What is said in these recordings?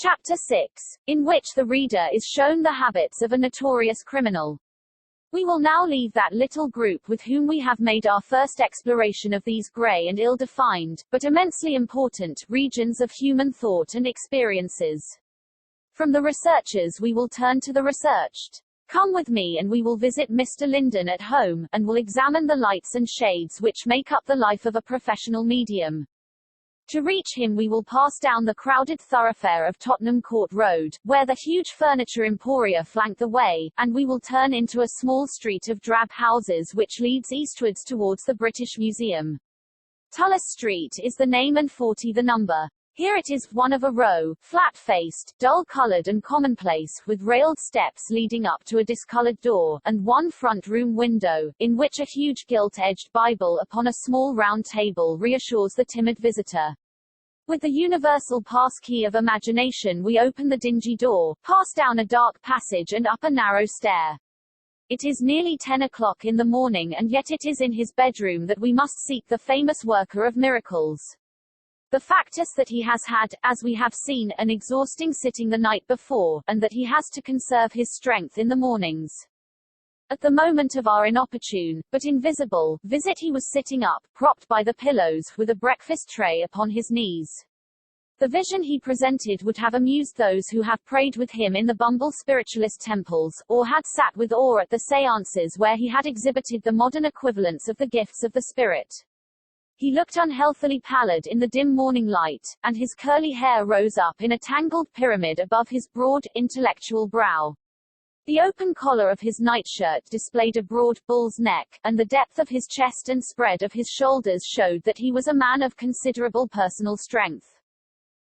Chapter 6, in which the reader is shown the habits of a notorious criminal. We will now leave that little group with whom we have made our first exploration of these grey and ill-defined, but immensely important, regions of human thought and experiences. From the researchers we will turn to the researched. Come with me and we will visit Mr. Linden at home, and will examine the lights and shades which make up the life of a professional medium. To reach him we will pass down the crowded thoroughfare of Tottenham Court Road, where the huge furniture emporia flank the way, and we will turn into a small street of drab houses which leads eastwards towards the British Museum. Tullis Street is the name and 40 the number. Here it is, one of a row, flat-faced, dull-coloured and commonplace, with railed steps leading up to a discoloured door, and one front-room window, in which a huge gilt-edged Bible upon a small round table reassures the timid visitor. With the universal pass-key of imagination we open the dingy door, pass down a dark passage and up a narrow stair. It is nearly 10 o'clock in the morning, and yet it is in his bedroom that we must seek the famous worker of miracles. The fact is that he has had, as we have seen, an exhausting sitting the night before, and that he has to conserve his strength in the mornings. At the moment of our inopportune, but invisible, visit he was sitting up, propped by the pillows, with a breakfast tray upon his knees. The vision he presented would have amused those who have prayed with him in the Bumble spiritualist temples, or had sat with awe at the seances where he had exhibited the modern equivalents of the gifts of the spirit. He looked unhealthily pallid in the dim morning light, and his curly hair rose up in a tangled pyramid above his broad, intellectual brow. The open collar of his nightshirt displayed a broad bull's neck, and the depth of his chest and spread of his shoulders showed that he was a man of considerable personal strength.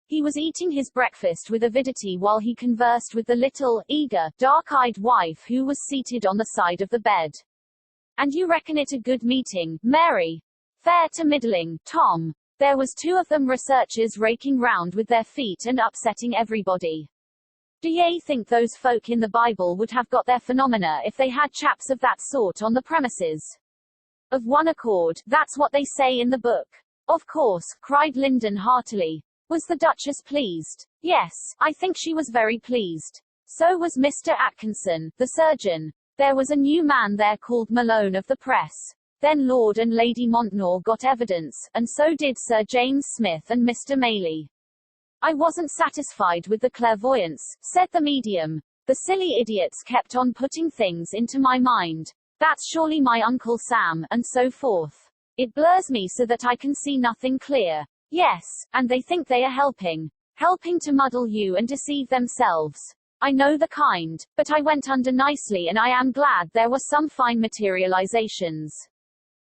He was eating his breakfast with avidity while he conversed with the little, eager, dark-eyed wife who was seated on the side of the bed. "And you reckon it a good meeting, Mary?" "Fair to middling, Tom. There was two of them researchers raking round with their feet and upsetting everybody. Do ye think those folk in the Bible would have got their phenomena if they had chaps of that sort on the premises? Of one accord, that's what they say in the book." "Of course," cried Linden heartily. "Was the Duchess pleased?" "Yes, I think she was very pleased. So was Mr. Atkinson, the surgeon. There was a new man there called Malone of the press. Then Lord and Lady Montnor got evidence, and so did Sir James Smith and Mr. Maylie. I wasn't satisfied with the clairvoyance," said the medium. "The silly idiots kept on putting things into my mind. That's surely my Uncle Sam, and so forth. It blurs me so that I can see nothing clear. Yes, and they think they are helping to muddle you and deceive themselves. I know the kind, but I went under nicely and I am glad there were some fine materializations.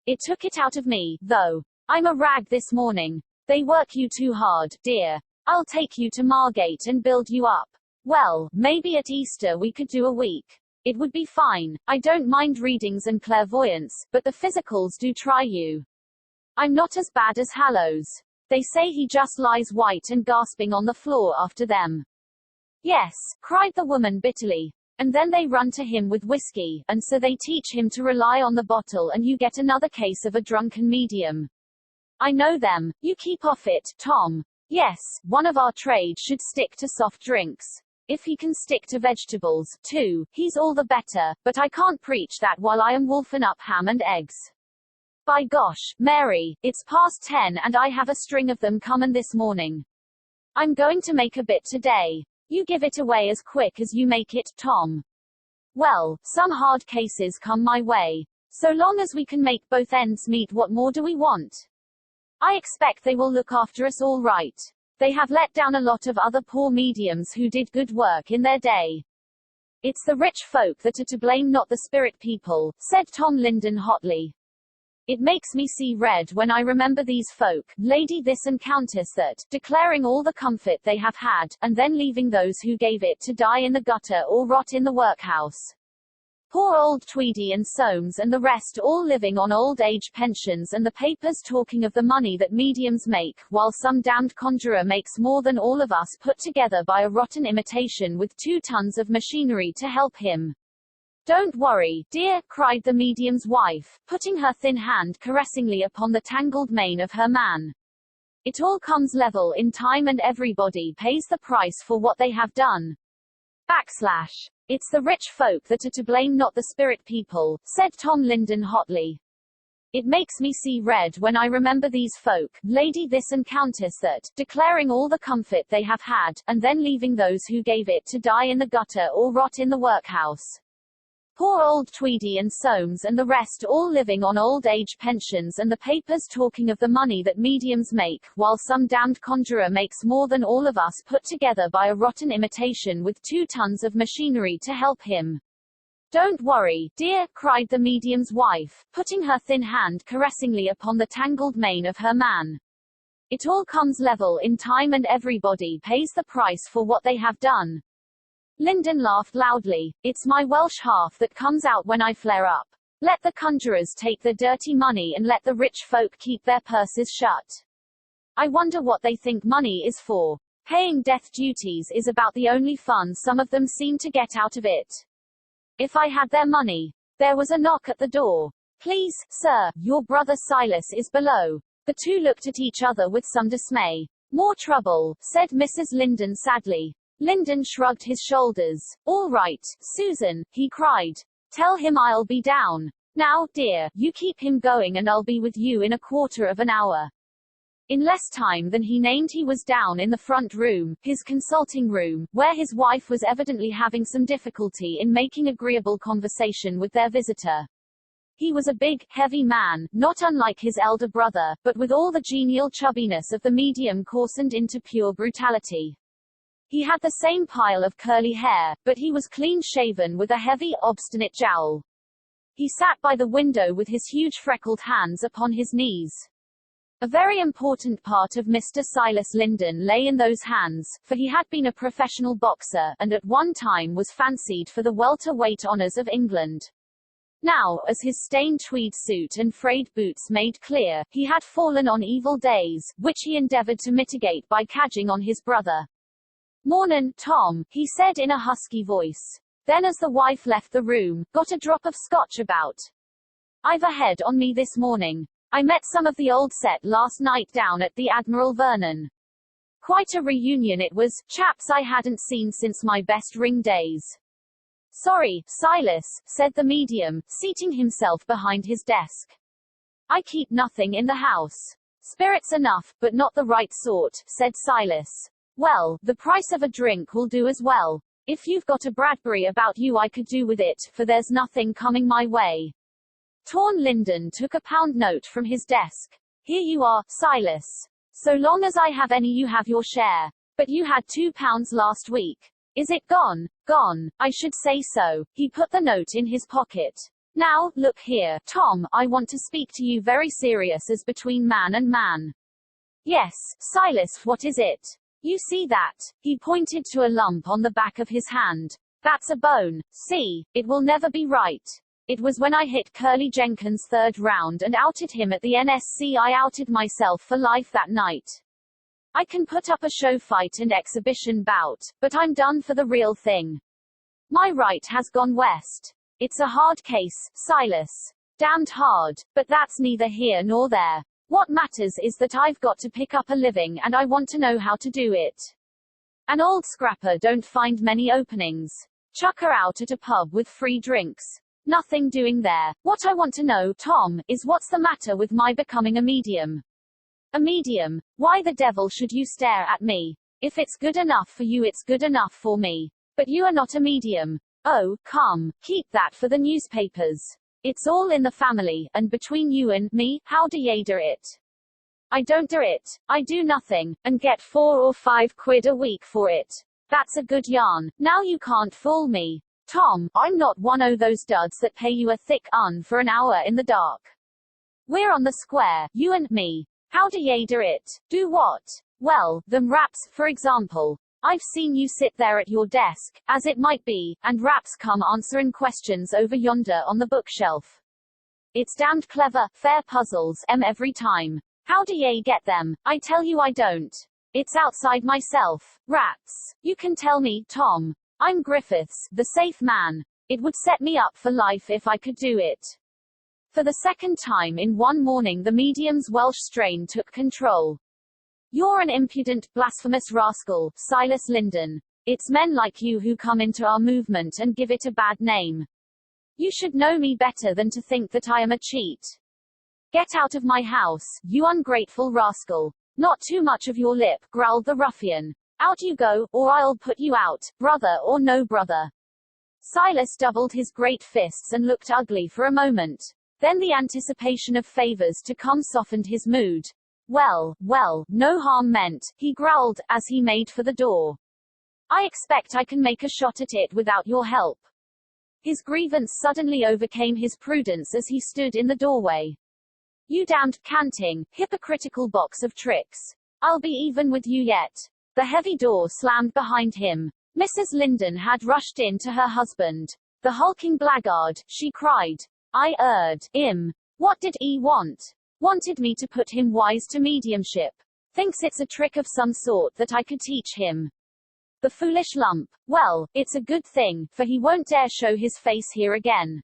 It took it out of me, though. I'm a rag this morning. They work you too hard, dear. I'll take you to Margate and build you up. Well, maybe at Easter we could do a week. It would be fine. I don't mind readings and clairvoyance, but the physicals do try you. I'm not as bad as Hallows. They say he just lies white and gasping on the floor after them." "Yes," cried the woman bitterly. "And then they run to him with whiskey, and so they teach him to rely on the bottle, and you get another case of a drunken medium. I know them. You keep off it, Tom. Yes, one of our trade should stick to soft drinks. If he can stick to vegetables, too, he's all the better, but I can't preach that while I am wolfing up ham and eggs. By gosh, Mary, it's past 10 and I have a string of them coming this morning. I'm going to make a bit today. You give it away as quick as you make it, Tom. Well, some hard cases come my way. So long as we can make both ends meet, what more do we want? I expect they will look after us all right. They have let down a lot of other poor mediums who did good work in their day. It's the rich folk that are to blame, not the spirit people," said Tom Linden hotly. "It makes me see red when I remember these folk, Lady this and Countess that, declaring all the comfort they have had, and then leaving those who gave it to die in the gutter or rot in the workhouse. Poor old Tweedy and Soames and the rest all living on old age pensions, and the papers talking of the money that mediums make, while some damned conjurer makes more than all of us put together by a rotten imitation with 2 tons of machinery to help him." "Don't worry, dear," cried the medium's wife, putting her thin hand caressingly upon the tangled mane of her man. It all comes level in time and everybody pays the price for what they have done. Backslash. It's the rich folk that are to blame, not the spirit people, said Tom Linden hotly. It makes me see red when I remember these folk, lady this and countess that, declaring all the comfort they have had, and then leaving those who gave it to die in the gutter or rot in the workhouse. Poor old Tweedy and Soames and the rest all living on old age pensions, and the papers talking of the money that mediums make, while some damned conjurer makes more than all of us put together by a rotten imitation with 2 tons of machinery to help him. Don't worry, dear, cried the medium's wife, putting her thin hand caressingly upon the tangled mane of her man. It all comes level in time and everybody pays the price for what they have done. Linden laughed loudly. It's my Welsh half that comes out when I flare up. Let the conjurers take the dirty money and let the rich folk keep their purses shut. I wonder what they think money is for. Paying death duties is about the only fun some of them seem to get out of it. If I had their money. There was a knock at the door. Please, sir, your brother Silas is below. The two looked at each other with some dismay. More trouble, said Mrs. Linden sadly. Linden shrugged his shoulders. All right, Susan, he cried. Tell him I'll be down. Now, dear, you keep him going and I'll be with you in a quarter of an hour. In less time than he named he was down in the front room, his consulting room, where his wife was evidently having some difficulty in making agreeable conversation with their visitor. He was a big, heavy man, not unlike his elder brother, but with all the genial chubbiness of the medium coarsened into pure brutality. He had the same pile of curly hair, but he was clean-shaven with a heavy, obstinate jowl. He sat by the window with his huge freckled hands upon his knees. A very important part of Mr. Silas Linden lay in those hands, for he had been a professional boxer, and at one time was fancied for the welterweight honours of England. Now, as his stained tweed suit and frayed boots made clear, he had fallen on evil days, which he endeavoured to mitigate by cadging on his brother. "Mornin', Tom," he said in a husky voice. Then as the wife left the room, "Got a drop of scotch about? I've a head on me this morning. I met some of the old set last night down at the Admiral Vernon. Quite a reunion it was, chaps I hadn't seen since my best ring days." "Sorry, Silas," said the medium, seating himself behind his desk. "I keep nothing in the house." "Spirits enough, but not the right sort," said Silas. "Well, the price of a drink will do as well. If you've got a Bradbury about you I could do with it, for there's nothing coming my way." Torn Linden took a pound note from his desk. "Here you are, Silas. So long as I have any you have your share. But you had £2 last week. Is it gone?" "Gone, I should say so." He put the note in his pocket. "Now, look here, Tom, I want to speak to you very serious as between man and man." "Yes, Silas, what is it?" "You see that?" He pointed to a lump on the back of his hand. "That's a bone. See, it will never be right. It was when I hit Curly Jenkins' 3rd round and outed him at the NSC I outed myself for life that night. I can put up a show fight and exhibition bout, but I'm done for the real thing. My right has gone west. It's a hard case, Silas. Damned hard, but that's neither here nor there. What matters is that I've got to pick up a living and I want to know how to do it. An old scrapper don't find many openings. Chuck her out at a pub with free drinks. Nothing doing there. What I want to know, Tom, is what's the matter with my becoming a medium?" "A medium? Why the devil should you stare at me? If it's good enough for you it's good enough for me. But you are not a medium." "Oh, come, keep that for the newspapers. It's all in the family, and between you and me, how do ye do it?" "I don't do it. I do nothing, and get 4 or 5 quid a week for it. That's a good yarn. Now you can't fool me. Tom, I'm not one o' those duds that pay you a thick un for an hour in the dark. We're on the square, you and me. How do ye do it?" "Do what?" "Well, them raps, for example. I've seen you sit there at your desk, as it might be, and raps come answering questions over yonder on the bookshelf. It's damned clever, fair puzzles, every time. How do ye get them? I tell you I don't. It's outside myself. Rats. You can tell me, Tom. I'm Griffiths, the safe man. It would set me up for life if I could do it." For the second time in one morning the medium's Welsh strain took control. You're an impudent, blasphemous rascal, Silas Linden. It's men like you who come into our movement and give it a bad name. You should know me better than to think that I am a cheat. Get out of my house, you ungrateful rascal. Not too much of your lip, growled the ruffian. Out you go, or I'll put you out, brother or no brother. Silas doubled his great fists and looked ugly for a moment. Then the anticipation of favors to come softened his mood. Well, no harm meant, he growled, as he made for the door. I expect I can make a shot at it without your help. His grievance suddenly overcame his prudence as he stood in the doorway. You damned, canting, hypocritical box of tricks. I'll be even with you yet. The heavy door slammed behind him. Mrs. Linden had rushed in to her husband. The hulking blackguard, she cried. I erred, What did he want? Wanted me to put him wise to mediumship. Thinks it's a trick of some sort that I could teach him. The foolish lump. Well, it's a good thing, for he won't dare show his face here again.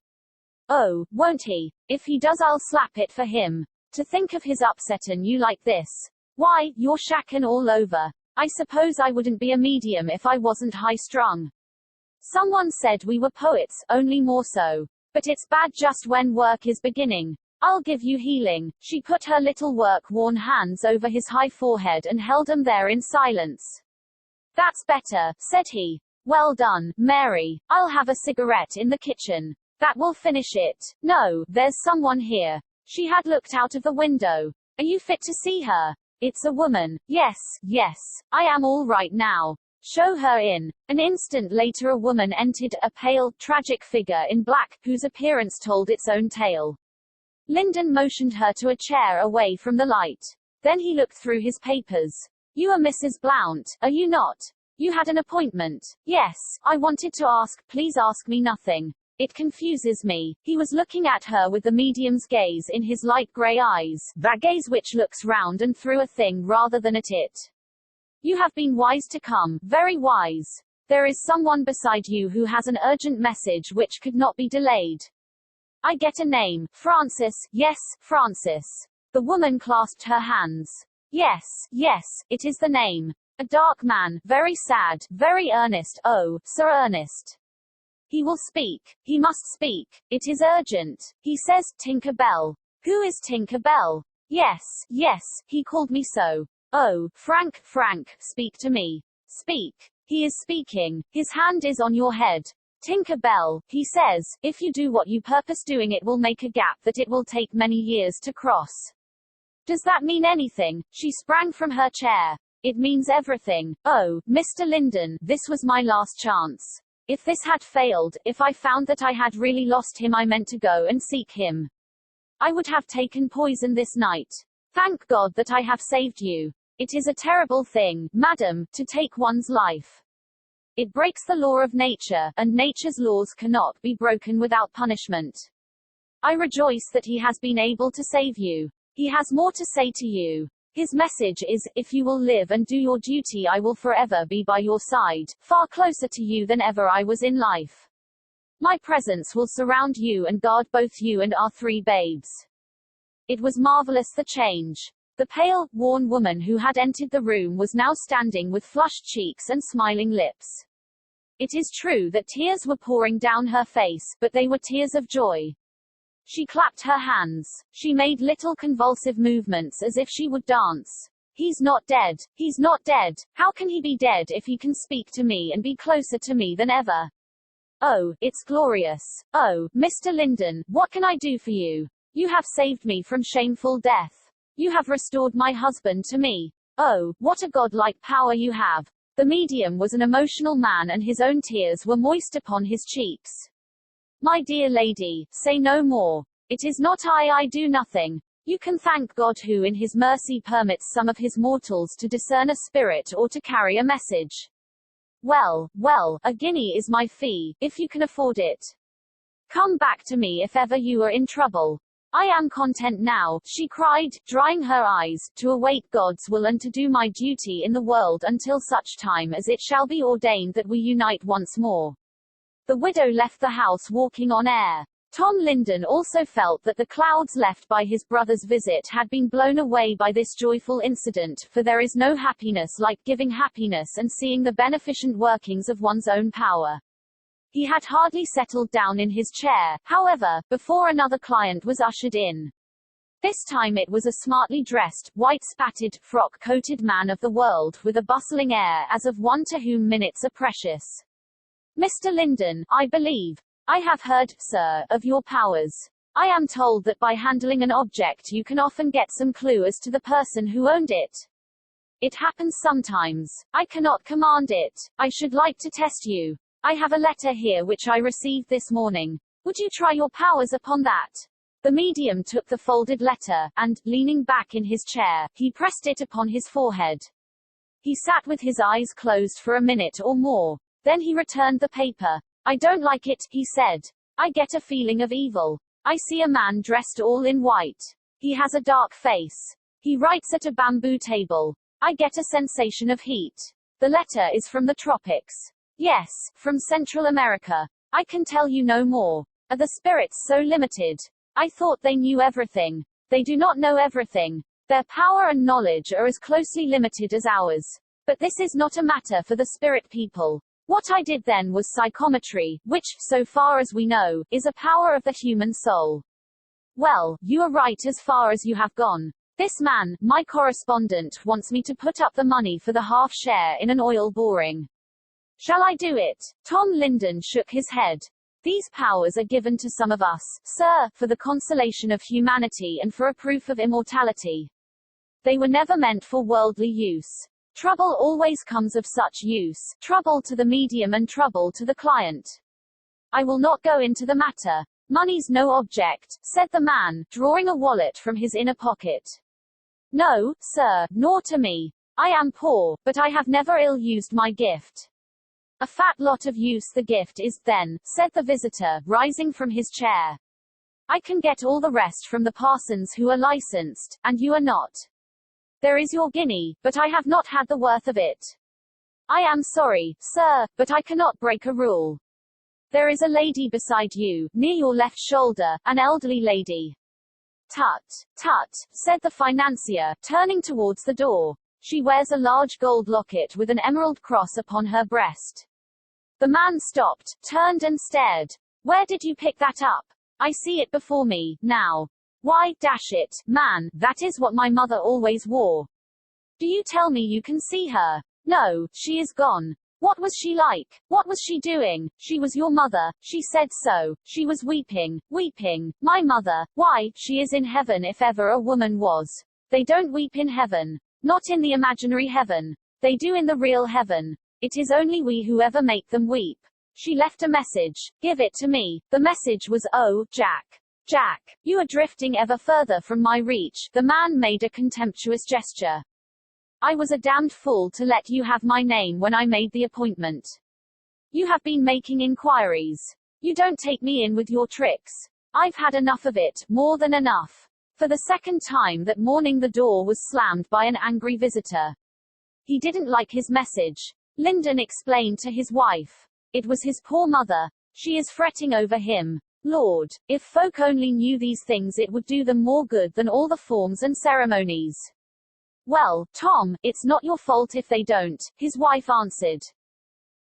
Oh, won't he? If he does I'll slap it for him. To think of his upsettin' you like this. Why, you're shackin' all over. I suppose I wouldn't be a medium if I wasn't high-strung. Someone said we were poets, only more so. But it's bad just when work is beginning. I'll give you healing. She put her little work-worn hands over his high forehead and held them there in silence. That's better, said he. Well done, Mary. I'll have a cigarette in the kitchen. That will finish it. No, there's someone here. She had looked out of the window. Are you fit to see her? It's a woman. Yes, I am all right now. Show her in. An instant later a woman entered, a pale, tragic figure in black, whose appearance told its own tale. Linden motioned her to a chair away from the light. Then he looked through his papers. You are Mrs. Blount, are you not? You had an appointment. Yes, I wanted to ask, please ask me nothing. It confuses me. He was looking at her with the medium's gaze in his light grey eyes, that gaze which looks round and through a thing rather than at it. You have been wise to come, very wise. There is someone beside you who has an urgent message which could not be delayed. I get a name, Francis, yes, Francis. The woman clasped her hands. Yes, it is the name. A dark man, very sad, very earnest, oh, Sir Ernest. He will speak. He must speak. It is urgent. He says, Tinker Bell. Who is Tinker Bell? Yes, he called me so. Oh, Frank, speak to me. Speak. He is speaking. His hand is on your head. Tinker Bell, he says, if you do what you purpose doing it will make a gap that it will take many years to cross. Does that mean anything? She sprang from her chair. It means everything. Oh, Mr. Linden, this was my last chance. If this had failed, if I found that I had really lost him I meant to go and seek him. I would have taken poison this night. Thank God that I have saved you. It is a terrible thing, madam, to take one's life. It breaks the law of nature, and nature's laws cannot be broken without punishment. I rejoice that he has been able to save you. He has more to say to you. His message is, if you will live and do your duty I will forever be by your side, far closer to you than ever I was in life. My presence will surround you and guard both you and our 3 babes. It was marvelous the change. The pale, worn woman who had entered the room was now standing with flushed cheeks and smiling lips. It is true that tears were pouring down her face, but they were tears of joy. She clapped her hands. She made little convulsive movements as if she would dance. He's not dead. He's not dead. How can he be dead if he can speak to me and be closer to me than ever? Oh, it's glorious. Oh, Mr. Linden, what can I do for you? You have saved me from shameful death. You have restored my husband to me. Oh, what a godlike power you have. The medium was an emotional man and his own tears were moist upon his cheeks. My dear lady, say no more. It is not I do nothing. You can thank God who in his mercy permits some of his mortals to discern a spirit or to carry a message. Well, a guinea is my fee, if you can afford it. Come back to me if ever you are in trouble. I am content now, she cried, drying her eyes, to await God's will and to do my duty in the world until such time as it shall be ordained that we unite once more. The widow left the house walking on air. Tom Linden also felt that the clouds left by his brother's visit had been blown away by this joyful incident, for there is no happiness like giving happiness and seeing the beneficent workings of one's own power. He had hardly settled down in his chair, however, before another client was ushered in. This time it was a smartly dressed, white-spatted, frock-coated man of the world, with a bustling air, as of one to whom minutes are precious. "Mr. Linden, I believe. I have heard, sir, of your powers. I am told that by handling an object you can often get some clue as to the person who owned it. It happens sometimes. I cannot command it. I should like to test you. I have a letter here which I received this morning. Would you try your powers upon that?" The medium took the folded letter, and, leaning back in his chair, he pressed it upon his forehead. He sat with his eyes closed for a minute or more. Then he returned the paper. "I don't like it," he said. "I get a feeling of evil. I see a man dressed all in white. He has a dark face. He writes at a bamboo table. I get a sensation of heat. The letter is from the tropics. Yes, from Central America. I can tell you no more. Are the spirits so limited? I thought they knew everything. They do not know everything. Their power and knowledge are as closely limited as ours. But this is not a matter for the spirit people. What I did then was psychometry, which, so far as we know, is a power of the human soul." "Well, you are right as far as you have gone. This man, my correspondent, wants me to put up the money for the half share in an oil boring. Shall I do it?" Tom Linden shook his head. "These powers are given to some of us, sir, for the consolation of humanity and for a proof of immortality. They were never meant for worldly use. Trouble always comes of such use, trouble to the medium and trouble to the client. I will not go into the matter. Money's no object," said the man, drawing a wallet from his inner pocket. "No, sir, nor to me. I am poor, but I have never ill-used my gift." "A fat lot of use the gift is, then," said the visitor, rising from his chair. "I can get all the rest from the parsons who are licensed, and you are not. There is your guinea, but I have not had the worth of it. I am sorry, sir, but I cannot break a rule. There is a lady beside you, near your left shoulder, an elderly lady." "Tut, tut," said the financier, turning towards the door. "She wears a large gold locket with an emerald cross upon her breast." The man stopped, turned and stared. "Where did you pick that up? I see it before me, now. Why, dash it, man, that is what my mother always wore." "Do you tell me you can see her?" "No, she is gone." "What was she like? What was she doing?" "She was your mother. She said so. She was weeping, weeping. My mother. Why, she is in heaven if ever a woman was. They don't weep in heaven. Not in the imaginary heaven. They do in the real heaven. It is only we who ever make them weep. She left a message. Give it to me." The message was, "Oh, Jack. Jack, you are drifting ever further from my reach." The man made a contemptuous gesture. "I was a damned fool to let you have my name when I made the appointment. You have been making inquiries. You don't take me in with your tricks. I've had enough of it, more than enough." For the second time that morning the door was slammed by an angry visitor. He didn't like his message. Linden explained to his wife. It was his poor mother. She is fretting over him. Lord, if folk only knew these things it would do them more good than all the forms and ceremonies. "Well, Tom, it's not your fault if they don't," his wife answered.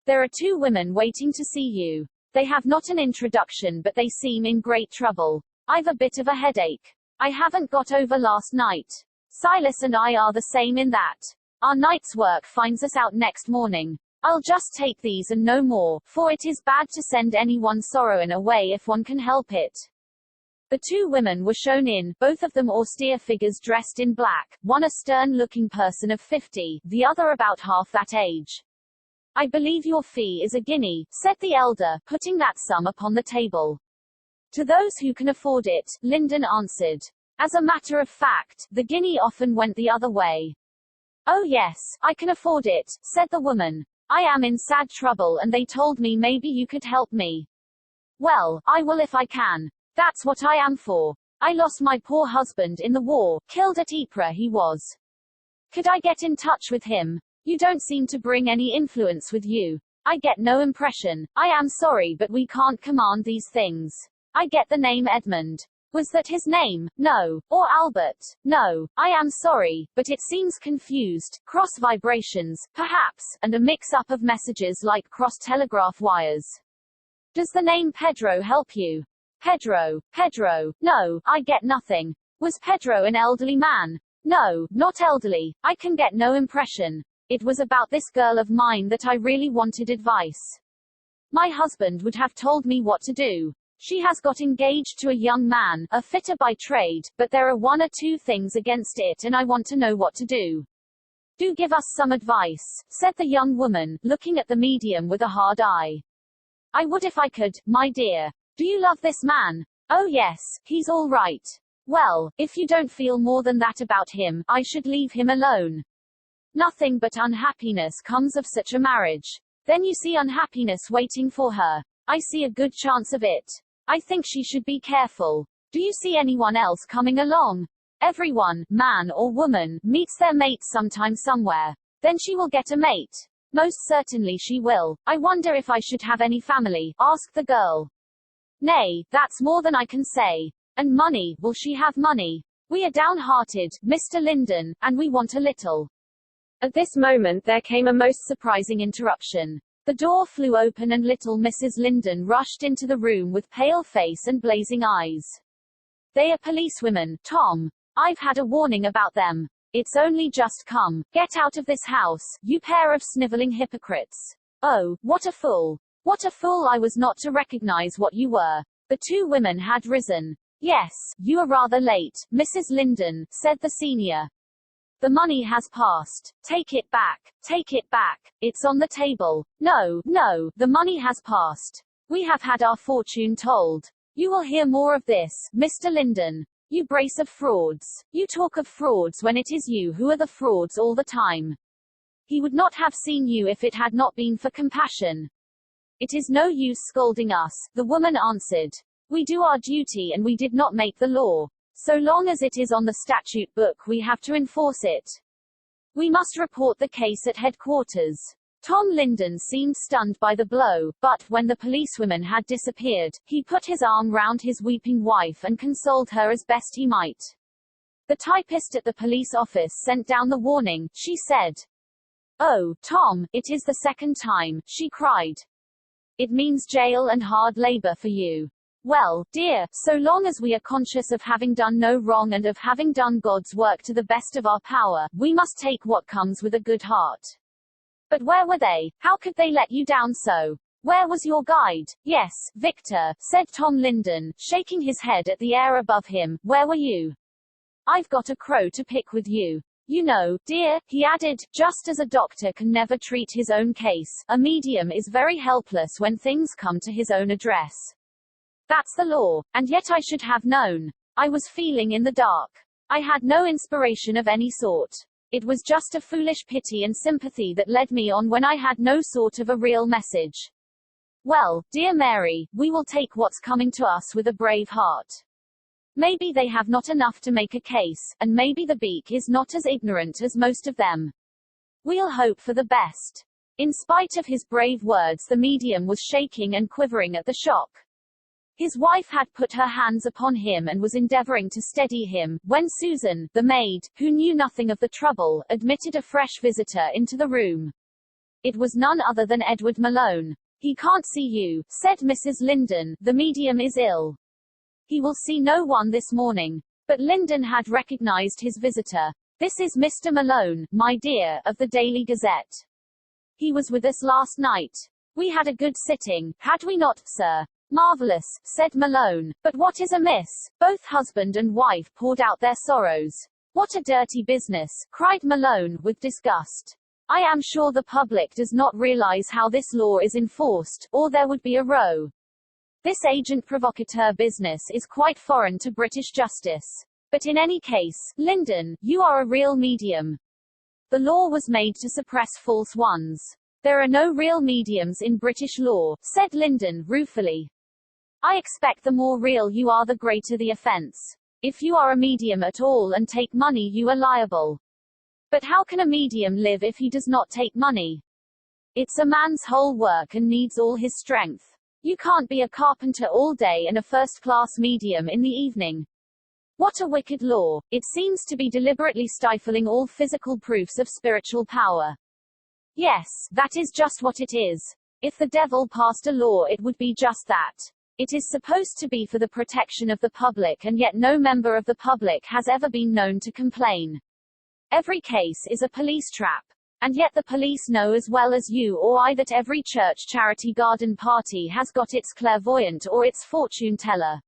"There are 2 women waiting to see you. They have not an introduction but they seem in great trouble. I've a bit of a headache. I haven't got over last night. Silas and I are the same in that. Our night's work finds us out next morning. I'll just take these and no more, for it is bad to send anyone sorrowing away if one can help it." The 2 women were shown in, both of them austere figures dressed in black, one a stern-looking person of 50, the other about half that age. "I believe your fee is a guinea," said the elder, putting that sum upon the table. "To those who can afford it," Linden answered. As a matter of fact, the guinea often went the other way. "Oh yes, I can afford it," said the woman. "I am in sad trouble and they told me maybe you could help me." "Well, I will if I can. That's what I am for. I lost my poor husband in the war, killed at Ypres he was. Could I get in touch with him? You don't seem to bring any influence with you. I get no impression. I am sorry but we can't command these things." I get the name Edmund. Was that his name? No. Or Albert? No. I am sorry, but it seems confused. Cross vibrations, perhaps, and a mix-up of messages like cross-telegraph wires. Does the name Pedro help you? Pedro. Pedro. No, I get nothing. Was Pedro an elderly man? No, not elderly. I can get no impression. It was about this girl of mine that I really wanted advice. My husband would have told me what to do. She has got engaged to a young man, a fitter by trade, but there are one or two things against it and I want to know what to do. Do give us some advice, said the young woman, looking at the medium with a hard eye. I would if I could, my dear. Do you love this man? Oh yes, he's all right. Well, if you don't feel more than that about him, I should leave him alone. Nothing but unhappiness comes of such a marriage. Then you see unhappiness waiting for her. I see a good chance of it. I think she should be careful. Do you see anyone else coming along? Everyone, man or woman, meets their mate sometime somewhere. Then she will get a mate. Most certainly she will. I wonder if I should have any family, asked the girl. Nay, that's more than I can say. And money, will she have money? We are downhearted, Mr. Linden, and we want a little. At this moment there came a most surprising interruption. The door flew open and little Mrs. Linden rushed into the room with pale face and blazing eyes. They are policewomen, Tom. I've had a warning about them. It's only just come. Get out of this house, you pair of sniveling hypocrites. Oh, what a fool. What a fool I was not to recognize what you were. The two women had risen. Yes, you are rather late, Mrs. Linden, said the senior. The money has passed. Take it back. Take it back. It's on the table. No, no, the money has passed. We have had our fortune told. You will hear more of this, Mr. Linden. You brace of frauds. You talk of frauds when it is you who are the frauds all the time. He would not have seen you if it had not been for compassion. It is no use scolding us, the woman answered. We do our duty and we did not make the law. So long as it is on the statute book we have to enforce it. We must report the case at headquarters. Tom Linden seemed stunned by the blow, but, when the policewomen had disappeared, he put his arm round his weeping wife and consoled her as best he might. The typist at the police office sent down the warning, she said. Oh, Tom, it is the second time, she cried. It means jail and hard labor for you. Well, dear, so long as we are conscious of having done no wrong and of having done God's work to the best of our power, we must take what comes with a good heart. But where were they? How could they let you down so? Where was your guide? Yes, Victor, said Tom Linden, shaking his head at the air above him. Where were you? I've got a crow to pick with you. You know, dear, he added, just as a doctor can never treat his own case, a medium is very helpless when things come to his own address. That's the law, and yet I should have known. I was feeling in the dark. I had no inspiration of any sort. It was just a foolish pity and sympathy that led me on when I had no sort of a real message. Well, dear Mary, we will take what's coming to us with a brave heart. Maybe they have not enough to make a case, and maybe the beak is not as ignorant as most of them. We'll hope for the best. In spite of his brave words, the medium was shaking and quivering at the shock. His wife had put her hands upon him and was endeavoring to steady him, when Susan, the maid, who knew nothing of the trouble, admitted a fresh visitor into the room. It was none other than Edward Malone. He can't see you, said Mrs. Linden, the medium is ill. He will see no one this morning. But Linden had recognized his visitor. This is Mr. Malone, my dear, of the Daily Gazette. He was with us last night. We had a good sitting, had we not, sir? Marvelous, said Malone. But what is amiss? Both husband and wife poured out their sorrows. What a dirty business, cried Malone, with disgust. I am sure the public does not realize how this law is enforced, or there would be a row. This agent provocateur business is quite foreign to British justice. But in any case, Linden, you are a real medium. The law was made to suppress false ones. There are no real mediums in British law, said Linden, ruefully. I expect the more real you are the greater the offense. If you are a medium at all and take money you are liable. But how can a medium live if he does not take money? It's a man's whole work and needs all his strength. You can't be a carpenter all day and a first-class medium in the evening. What a wicked law. It seems to be deliberately stifling all physical proofs of spiritual power. Yes, that is just what it is. If the devil passed a law, it would be just that. It is supposed to be for the protection of the public, and yet no member of the public has ever been known to complain. Every case is a police trap. And yet the police know as well as you or I that every church charity garden party has got its clairvoyant or its fortune teller.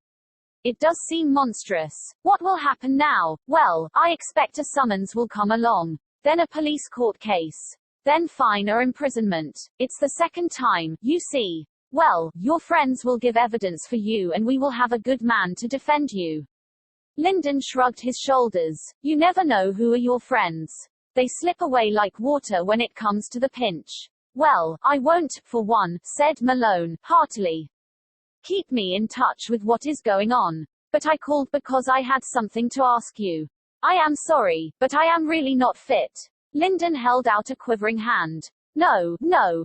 It does seem monstrous. What will happen now? Well, I expect a summons will come along. Then a police court case. Then fine or imprisonment. It's the second time, you see. Well, your friends will give evidence for you and we will have a good man to defend you. Lyndon shrugged his shoulders. You never know who are your friends. They slip away like water when it comes to the pinch. Well, I won't, for one, said Malone, heartily. Keep me in touch with what is going on. But I called because I had something to ask you. I am sorry, but I am really not fit. Lyndon held out a quivering hand. No,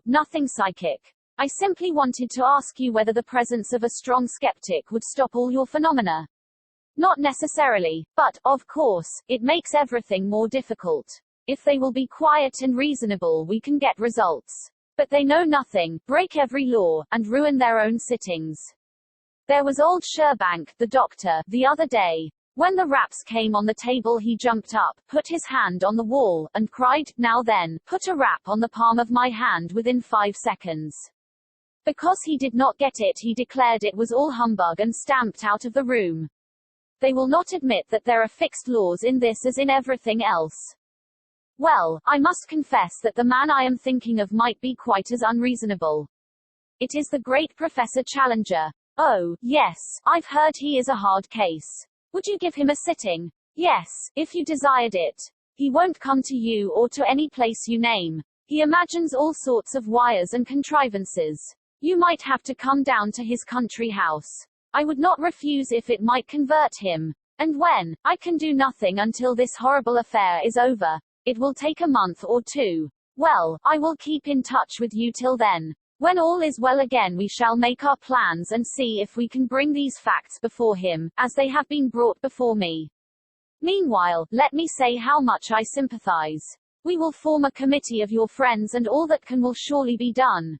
nothing psychic. I simply wanted to ask you whether the presence of a strong skeptic would stop all your phenomena. Not necessarily, but, of course, it makes everything more difficult. If they will be quiet and reasonable, we can get results. But they know nothing, break every law, and ruin their own sittings. There was old Sherbank, the doctor, the other day. When the raps came on the table he jumped up, put his hand on the wall, and cried, now then, put a rap on the palm of my hand within 5 seconds. Because he did not get it, he declared it was all humbug and stamped out of the room. They will not admit that there are fixed laws in this as in everything else. Well, I must confess that the man I am thinking of might be quite as unreasonable. It is the great Professor Challenger. Oh, yes, I've heard he is a hard case. Would you give him a sitting? Yes, if you desired it. He won't come to you or to any place you name. He imagines all sorts of wires and contrivances. You might have to come down to his country house. I would not refuse if it might convert him. And when, I can do nothing until this horrible affair is over. It will take a month or 2. Well, I will keep in touch with you till then. When all is well again we shall make our plans and see if we can bring these facts before him, as they have been brought before me. Meanwhile, let me say how much I sympathize. We will form a committee of your friends and all that can will surely be done.